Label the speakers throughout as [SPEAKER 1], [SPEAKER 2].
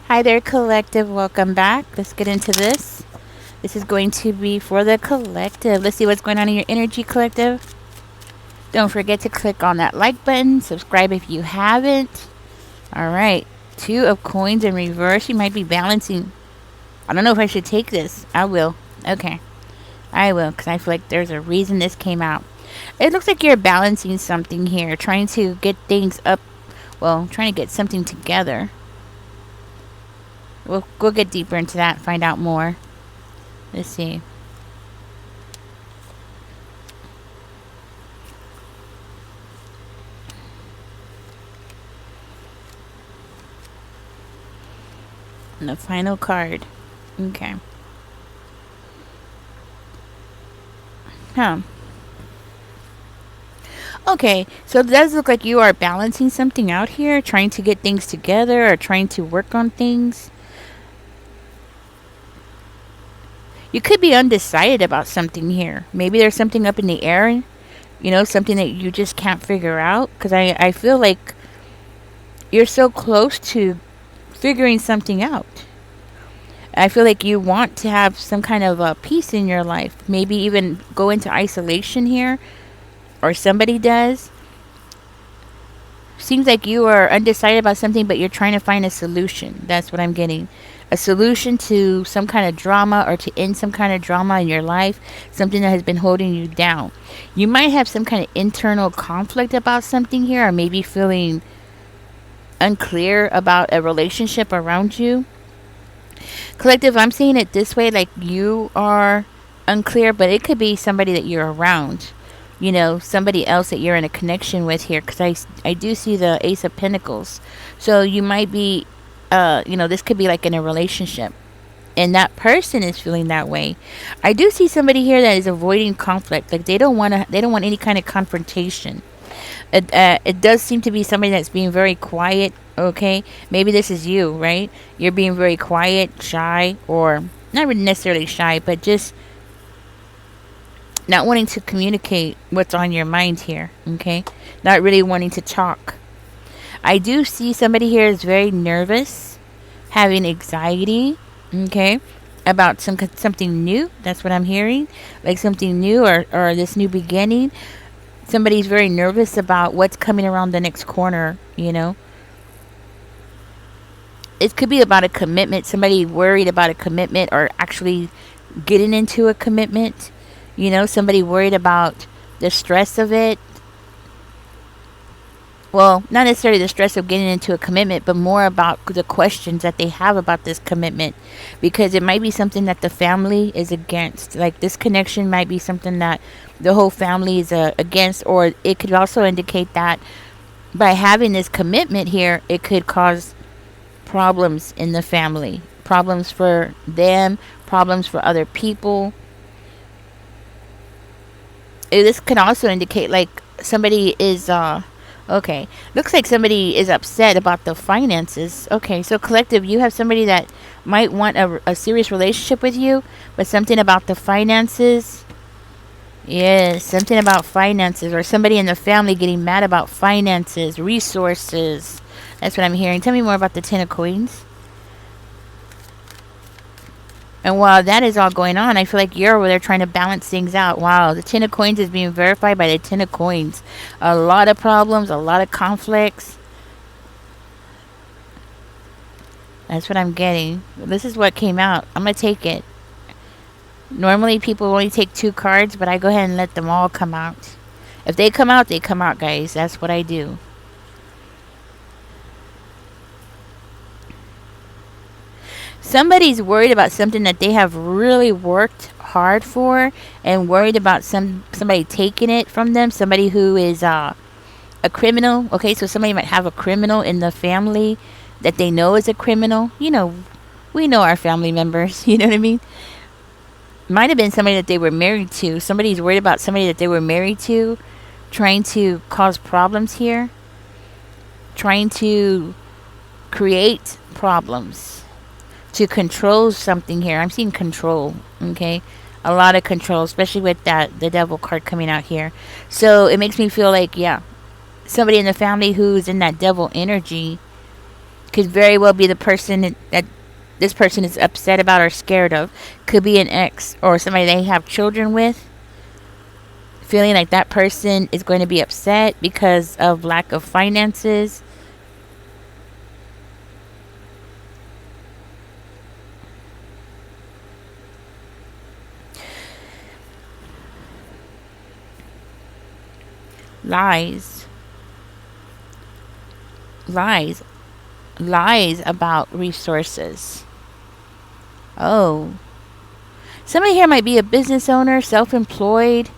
[SPEAKER 1] Hi there, collective. Welcome back. Let's get into this. This is going to be for the collective. Let's see what's going on in your energy, collective. Don't forget to click on that like button. Subscribe if you haven't. All right. Two of coins in reverse. You might be balancing. I don't know if I should take this. I will. Okay. I will, because I feel like there's a reason this came out. It looks like you're balancing something here. Trying to get things up. Well, trying to get something together. We'll get deeper into that, find out more. Let's see. And the final card. Okay. Huh. Okay, so it does look like you are balancing something out here, trying to get things together or trying to work on things. You could be undecided about something here. Maybe there's something up in the air, something that you just can't figure out. Because I feel like you're so close to figuring something out. I feel like you want to have some kind of peace in your life. Maybe even go into isolation here, or somebody does. Seems like you are undecided about something, but you're trying to find a solution. That's what I'm getting. A solution to some kind of drama, or to end some kind of drama in your life, something that has been holding you down. You might have some kind of internal conflict about something here, or maybe feeling unclear about a relationship around you. Collective, I'm seeing it this way, like you are unclear, but it could be somebody that you're around. Somebody else that you're in a connection with here, because I do see the Ace of Pentacles. So you might be, this could be like in a relationship, and that person is feeling that way. I do see somebody here that is avoiding conflict, like they don't want any kind of confrontation. It does seem to be somebody that's being very quiet. Okay, maybe this is you, right? You're being very quiet, shy, or not really necessarily shy, but just not wanting to communicate what's on your mind here. Okay, not really wanting to talk. I do see somebody here is very nervous, having anxiety. Okay, about something new. That's what I'm hearing, like something new, or this new beginning. Somebody's very nervous about what's coming around the next corner. It could be about a commitment. Somebody worried about a commitment, or actually getting into a commitment. Somebody worried about the stress of it. Well, not necessarily the stress of getting into a commitment, but more about the questions that they have about this commitment. Because it might be something that the family is against. Like this connection might be something that the whole family is against. Or it could also indicate that by having this commitment here, it could cause problems in the family. Problems for them, problems for other people. This can also indicate like somebody is okay, looks like somebody is upset about the finances. Okay, so collective, you have somebody that might want a serious relationship with you, but something about the finances. Yes, something about finances, or somebody in the family getting mad about finances, resources. That's what I'm hearing. Tell me more about the Ten of Coins. And while that is all going on, I feel like you're over there trying to balance things out. Wow, the Ten of Coins is being verified by the Ten of Coins. A lot of problems, a lot of conflicts. That's what I'm getting. This is what came out. I'm going to take it. Normally people only take 2 cards, but I go ahead and let them all come out. If they come out, they come out, guys. That's what I do. Somebody's worried about something that they have really worked hard for, and worried about somebody taking it from them. Somebody who is a criminal. Okay, so somebody might have a criminal in the family that they know is a criminal. We know our family members. You know what I mean? Might have been somebody that they were married to. Somebody's worried about somebody that they were married to, trying to cause problems here, trying to create problems, to control something here. I'm seeing control. Okay, a lot of control, especially with the devil card coming out here. So it makes me feel like, yeah, somebody in the family who's in that devil energy Could very well be the person that this person is upset about or scared of. Could be an ex or somebody they have children with, feeling like that person is going to be upset because of lack of finances. Lies, lies, lies about resources. Oh, somebody here might be a business owner, self-employed,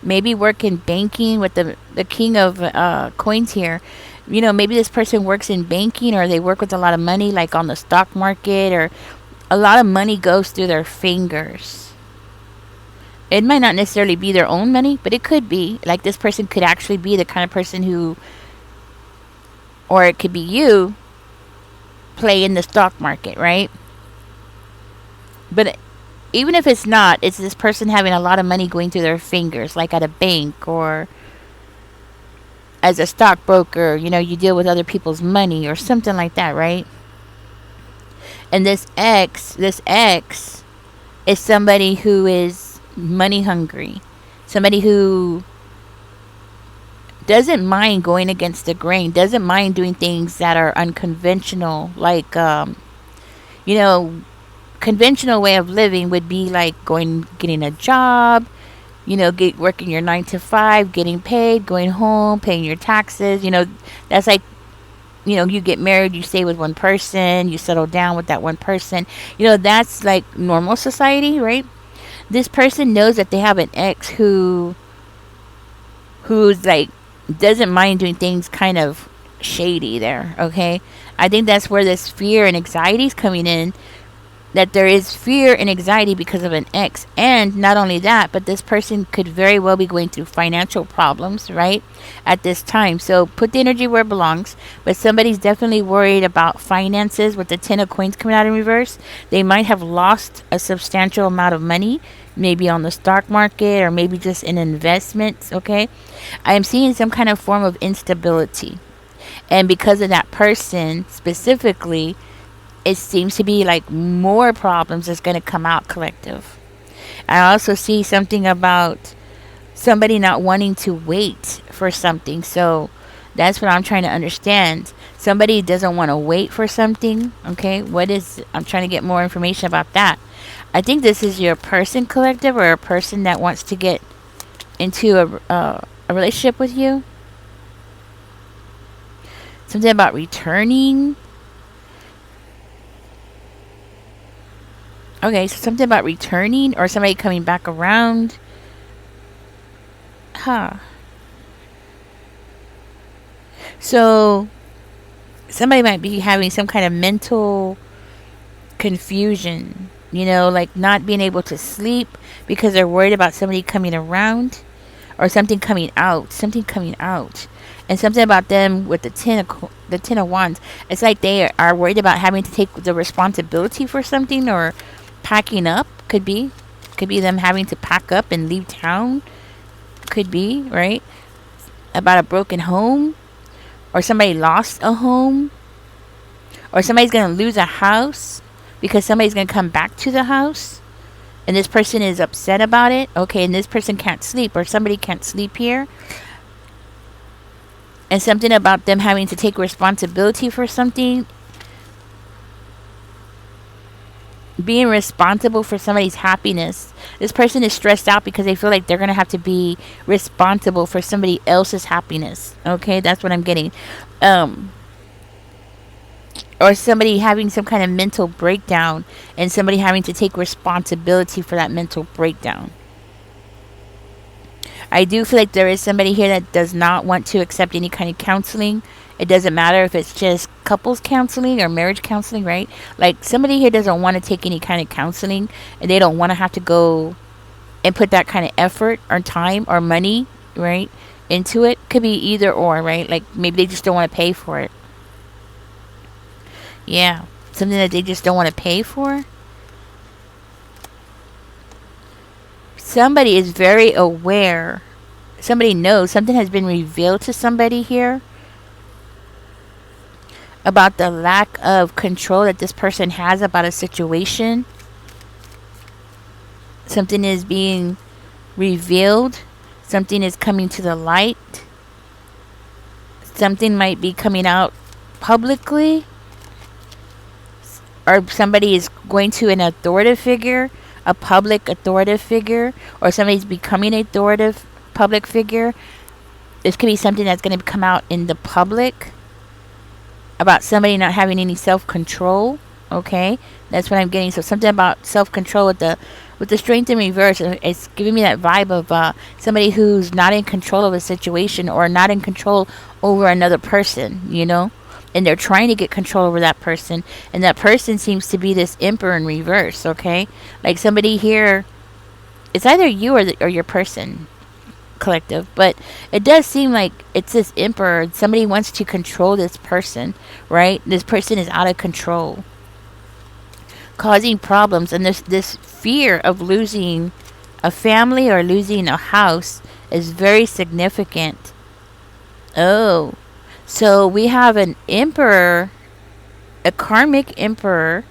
[SPEAKER 1] maybe work in banking with the king of coins here. You know, maybe this person works in banking or they work with a lot of money, like on the stock market, or a lot of money goes through their fingers. It might not necessarily be their own money, but it could be. Like this person could actually be the kind of person who, or it could be you, play in the stock market, right? But even if it's not, it's this person having a lot of money going through their fingers, like at a bank or as a stockbroker. You know, you deal with other people's money or something like that, right? And this ex is somebody who is money hungry, somebody who doesn't mind going against the grain, doesn't mind doing things that are unconventional, like you know, conventional way of living would be like going getting a job, you know, working your 9 to 5, getting paid, going home, paying your taxes. You know, that's like, you know, you get married, you stay with one person, you settle down with that one person. You know, that's like normal society, right? This person knows that they have an ex who's like doesn't mind doing things kind of shady there, okay? I think that's where this fear and anxiety is coming in, that there is fear and anxiety because of an ex. And not only that, but this person could very well be going through financial problems, right, at this time. So put the energy where it belongs. But somebody's definitely worried about finances with the 10 of coins coming out in reverse. They might have lost a substantial amount of money, maybe on the stock market or maybe just in investments, okay? I am seeing some kind of form of instability, and because of that person specifically, it seems to be like more problems is going to come out collective. I also see something about somebody not wanting to wait for something. So that's what I'm trying to understand. Somebody doesn't want to wait for something. Okay, what is, I'm trying to get more information about that. I think this is your person collective, or a person that wants to get into a relationship with you. Something about returning. Okay, so something about returning or somebody coming back around. Huh. So somebody might be having some kind of mental confusion, you know, like not being able to sleep because they're worried about somebody coming around or something coming out, and something about them with the 10 of wands. It's like they are worried about having to take the responsibility for something, or packing up. Could be them having to pack up and leave town. Could be, right? About a broken home, or somebody lost a home, or somebody's going to lose a house because somebody's going to come back to the house and this person is upset about it. Okay, and this person can't sleep, or somebody can't sleep here. And something about them having to take responsibility for something, being responsible for somebody's happiness. This person is stressed out because they feel like they're going to have to be responsible for somebody else's happiness. Okay, that's what I'm getting. Or somebody having some kind of mental breakdown and somebody having to take responsibility for that mental breakdown. I do feel like there is somebody here that does not want to accept any kind of counseling. It doesn't matter if it's just couples counseling or marriage counseling, right? Like somebody here doesn't want to take any kind of counseling, and they don't want to have to go and put that kind of effort or time or money, right, into it. Could be either or, right? Like maybe they just don't want to pay for it. Yeah, something that they just don't want to pay for. Somebody is very aware. Somebody knows something has been revealed to somebody here about the lack of control that this person has about a situation. Something is being revealed, something is coming to the light, something might be coming out publicly, or somebody is going to an authoritative figure, a public authoritative figure, or somebody's becoming an authoritative public figure. This could be something that's going to come out in the public about somebody not having any self-control. Okay, that's what I'm getting. So something about self-control with the strength in reverse. It's giving me that vibe of somebody who's not in control of a situation or not in control over another person, and they're trying to get control over that person, and that person seems to be this emperor in reverse. Okay, like somebody here, it's either you or your person collective, but it does seem like it's this emperor. Somebody wants to control this person, right? This person is out of control, causing problems, and this fear of losing a family or losing a house is very significant. Oh, so we have an emperor, a karmic emperor.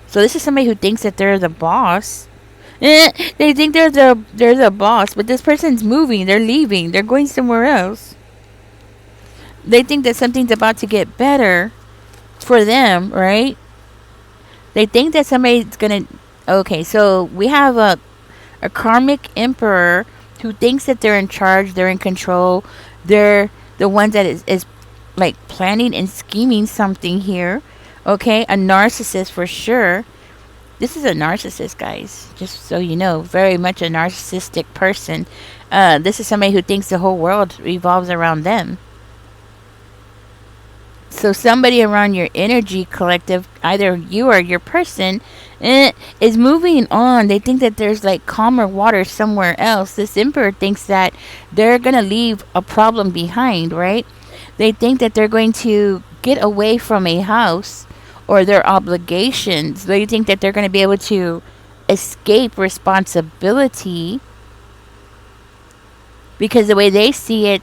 [SPEAKER 1] So this is somebody who thinks that they're the boss. They think they're the boss, but this person's moving, they're leaving, they're going somewhere else. They think that something's about to get better for them, right? They think that somebody's gonna. Okay, so we have a karmic emperor who thinks that they're in charge, they're in control, they're the ones that is like planning and scheming something here. Okay, a narcissist for sure. This is a narcissist, guys. Just so you know, very much a narcissistic person. This is somebody who thinks the whole world revolves around them. So somebody around your energy collective, either you or your person, is moving on. They think that there's like calmer water somewhere else. This emperor thinks that they're going to leave a problem behind, right? They think that they're going to get away from a house or their obligations. They think that they're going to be able to escape responsibility because the way they see it,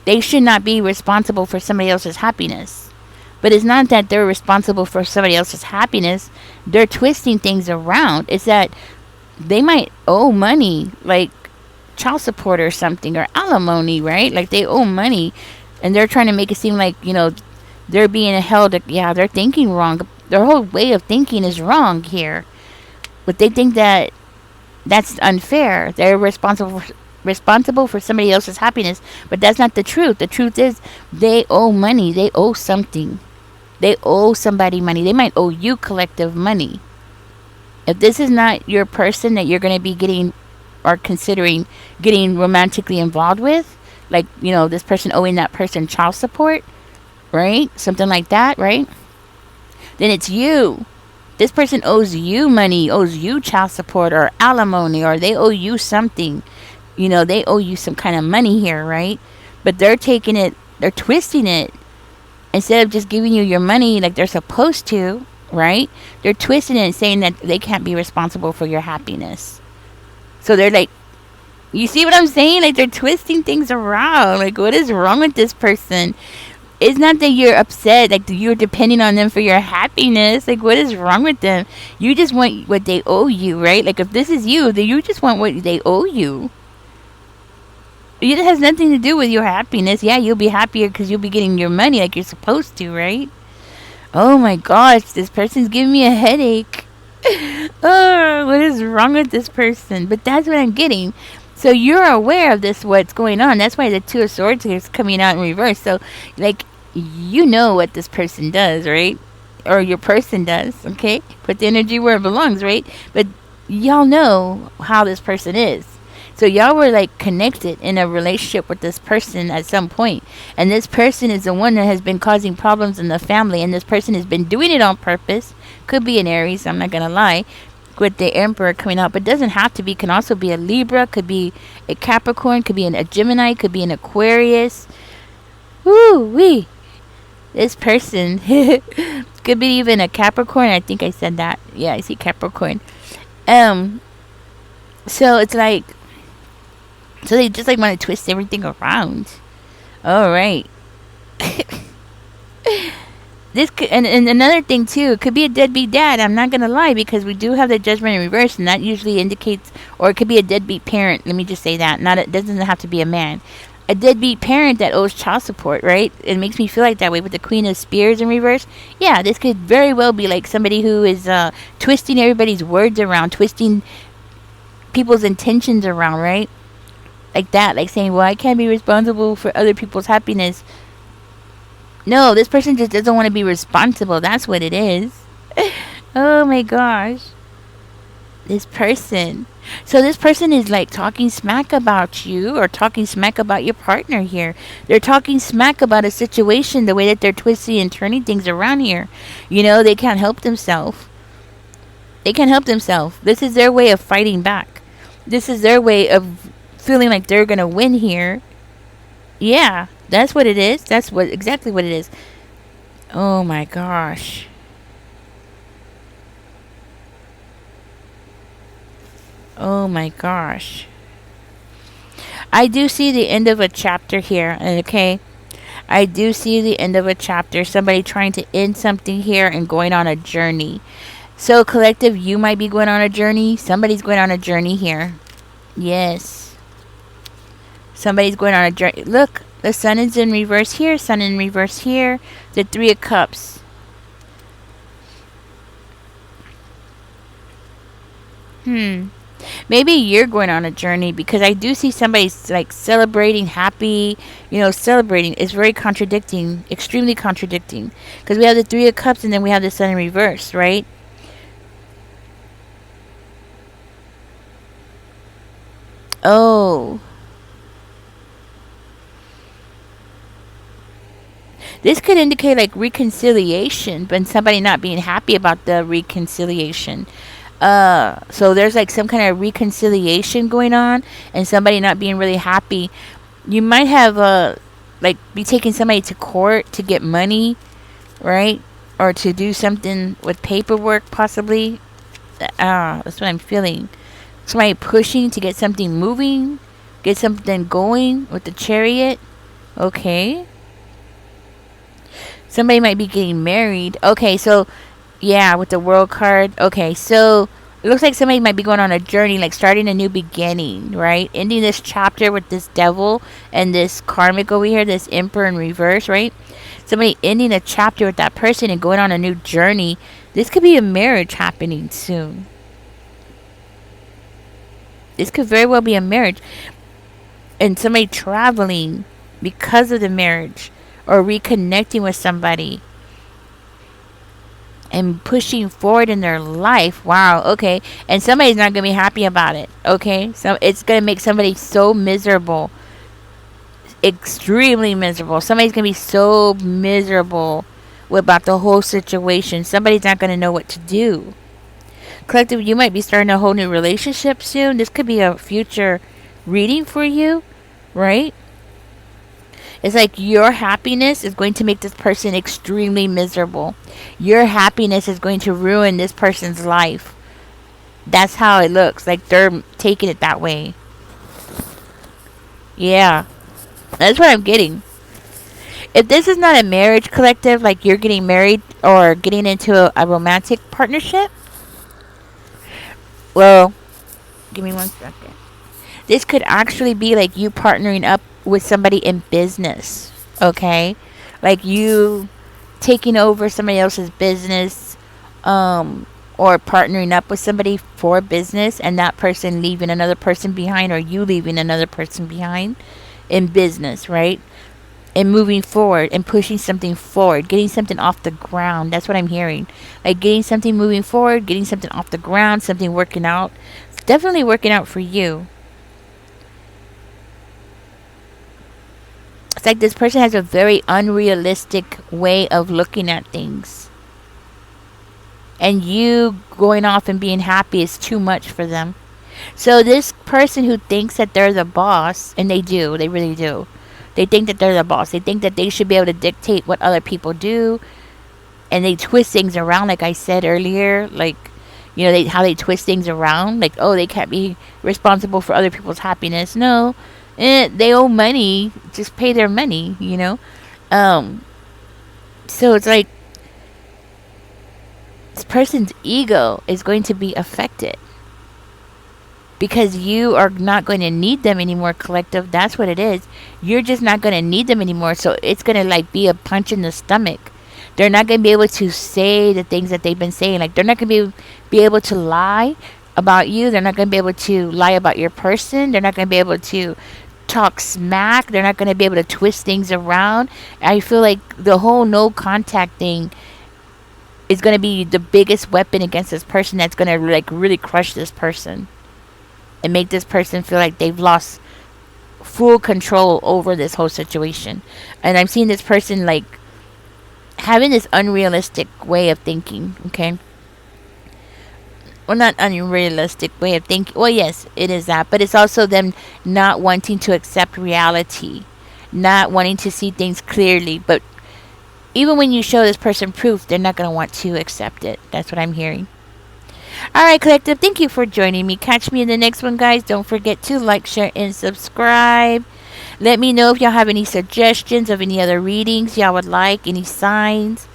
[SPEAKER 1] they should not be responsible for somebody else's happiness. But it's not that they're responsible for somebody else's happiness. They're twisting things around. It's that they might owe money, like child support or something, or alimony, right? Like they owe money, and they're trying to make it seem like, they're being held. Yeah, they're thinking wrong. Their whole way of thinking is wrong here. But they think that that's unfair. They're responsible for somebody else's happiness, but that's not the truth. The truth is they owe money. They owe something. They owe somebody money. They might owe you collective money. If this is not your person that you're going to be getting or considering getting romantically involved with, like, this person owing that person child support, right? Something like that, right? Then it's you. This person owes you money, owes you child support or alimony, or they owe you something. They owe you some kind of money here, right? But they're taking it, they're twisting it. Instead of just giving you your money like they're supposed to, right? They're twisting it and saying that they can't be responsible for your happiness. So they're like, you see what I'm saying? Like they're twisting things around. Like, what is wrong with this person? It's not that you're upset, like you're depending on them for your happiness. Like, what is wrong with them? You just want what they owe you, right? Like, if this is you, then you just want what they owe you. It has nothing to do with your happiness. Yeah, you'll be happier because you'll be getting your money like you're supposed to, right? Oh my gosh, this person's giving me a headache. Oh, what is wrong with this person? But that's what I'm getting. So you're aware of this, what's going on. That's why the Two of Swords is coming out in reverse. So, like, you know what this person does, right? Or your person does, okay? Put the energy where it belongs, right? But y'all know how this person is. So y'all were like connected in a relationship with this person at some point. And this person is the one that has been causing problems in the family. And this person has been doing it on purpose. Could be an Aries, I'm not going to lie. With the Emperor coming out. But doesn't have to be. Can also be a Libra. Could be a Capricorn. Could be a Gemini. Could be an Aquarius. Woo-wee. This person. Could be even a Capricorn. I think I said that. Yeah, I see Capricorn. So it's like, so they just like want to twist everything around. All right. This could, and another thing too, it could be a deadbeat dad. I'm not gonna lie, because we do have the judgment in reverse, and that usually indicates, or it could be a deadbeat parent. Let me just say that. Not it doesn't have to be a man. A deadbeat parent that owes child support, right? It makes me feel like that way with the Queen of Spears in reverse. Yeah, this could very well be like somebody who is twisting everybody's words around, twisting people's intentions around, right? Like that, like saying, "Well, I can't be responsible for other people's happiness." No, this person just doesn't want to be responsible. That's what it is. Oh my gosh. This person. So this person is like talking smack about you, or talking smack about your partner here. They're talking smack about a situation, the way that they're twisting and turning things around here. You know, they can't help themselves. They can't help themselves. This is their way of fighting back. This is their way of feeling like they're going to win here. Yeah, that's what it is. That's what exactly what it is. Oh my gosh. Oh my gosh. I do see the end of a chapter here, okay? I do see the end of a chapter. Somebody trying to end something here and going on a journey. So, collective, you might be going on a journey. Somebody's going on a journey here. Yes. Somebody's going on a journey. Look, the sun is in reverse here. Sun in reverse here. The Three of Cups. Maybe you're going on a journey, because I do see somebody like celebrating, happy, celebrating. It's very contradicting, extremely contradicting, because we have the Three of Cups and then we have the sun in reverse, right? Oh, this could indicate like reconciliation, but somebody not being happy about the reconciliation. So there's like some kind of reconciliation going on, and somebody not being really happy. You might have like be taking somebody to court to get money, right? Or to do something with paperwork, possibly. That's what I'm feeling. Somebody pushing to get something moving, get something going with the Chariot. Okay. Somebody might be getting married. Okay, so yeah, with the World card. Okay, so it looks like somebody might be going on a journey, like starting a new beginning, right? Ending this chapter with this devil and this karmic over here, this emperor in reverse, right? Somebody ending a chapter with that person and going on a new journey. This could be a marriage happening soon. This could very well be a marriage. And somebody traveling because of the marriage, or reconnecting with somebody and pushing forward in their life. Wow, okay. And somebody's not going to be happy about it, okay? So it's going to make somebody so miserable. Extremely miserable. Somebody's going to be so miserable about the whole situation. Somebody's not going to know what to do. Collective, you might be starting a whole new relationship soon. This could be a future reading for you, right? It's like your happiness is going to make this person extremely miserable. Your happiness is going to ruin this person's life. That's how it looks. Like they're taking it that way. Yeah. That's what I'm getting. If this is not a marriage, collective, like you're getting married or getting into a romantic partnership, well, give me 1 second. This could actually be like you partnering up with somebody in business, okay? Like you taking over somebody else's business, or partnering up with somebody for business, and that person leaving another person behind, or you leaving another person behind in business, right? And moving forward and pushing something forward, getting something off the ground. That's what I'm hearing. Like getting something moving forward, getting something off the ground, something working out. It's definitely working out for you. It's like this person has a very unrealistic way of looking at things. And you going off and being happy is too much for them. So this person who thinks that they're the boss, and they do, they really do. They think that they're the boss. They think that they should be able to dictate what other people do. And they twist things around, like I said earlier. Like, how they twist things around. Like, oh, they can't be responsible for other people's happiness. No. They owe money. Just pay their money, So it's like this person's ego is going to be affected because you are not going to need them anymore, collective. That's what it is. You're just not going to need them anymore. So it's going to like be a punch in the stomach. They're not going to be able to say the things that they've been saying. Like they're not going to be able to lie about you. They're not going to be able to lie about your person. They're not going to be able to talk smack. They're not going to be able to twist things around. I feel like the whole no contact thing is going to be the biggest weapon against this person that's going to like really crush this person and make this person feel like they've lost full control over this whole situation. And I'm seeing this person like having this unrealistic way of thinking, okay? Well, not unrealistic way of thinking. Well, yes, it is that, but it's also them not wanting to accept reality, not wanting to see things clearly. But even when you show this person proof, they're not going to want to accept it. That's what I'm hearing. All right, collective, thank you for joining me. Catch me in the next one, guys. Don't forget to like, share, and subscribe. Let me know if y'all have any suggestions of any other readings y'all would like, any signs.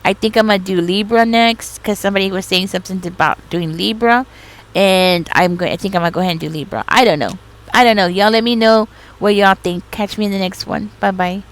[SPEAKER 1] I think I'm going to do Libra next because somebody was saying something about doing Libra. And I think I'm going to go ahead and do Libra. I don't know. Y'all let me know what y'all think. Catch me in the next one. Bye-bye.